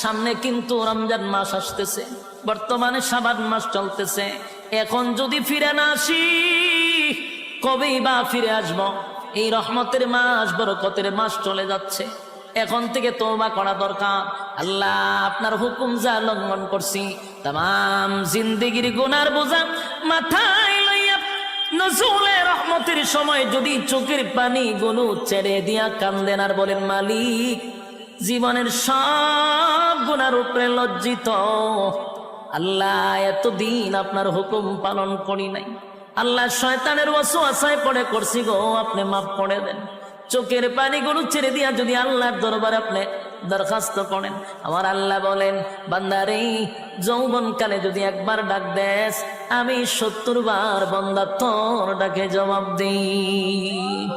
সামনে কিন্তু রমজান মাস আসতেছে, বর্তমানে শাবান মাস চলতেছে। এখন যদি ফিরে না আসি কবেই বা ফিরে আসবো? এই রহমতের মাস, বরকতের মাস চলে যাচ্ছে। এখন থেকে তওবা করা দরকার। আল্লাহ, আপনার হুকুম যা লঙ্ঘন করছি, তাম জিন্দেগির গুনার বোঝা মাথায় লইয়া নজরুলে রহমতের সময় যদি চোখের পানি গুলো ছেড়ে দিয়া কান্দেন আর বলেন, মালিক, জীবনের সব গুনার উপরে লজ্জিত। আল্লাহ, এতদিন আপনার হুকুম পালন করি নাই। আল্লাহ, শয়তানের ওয়াসওয়াসায় পড়ে করছি গো, আপনি মাফ করে দেন। চোখের পানিগুলো ছেড়ে দিয়া যদি আল্লাহর দরবারে আপনি দরখাস্ত করেন, আমার আল্লাহ বলেন, বান্দারে, যৌবনকালে যদি একবার ডাক দেস, আমি 70 বার বান্দা তোর ডাকে জবাব দিই।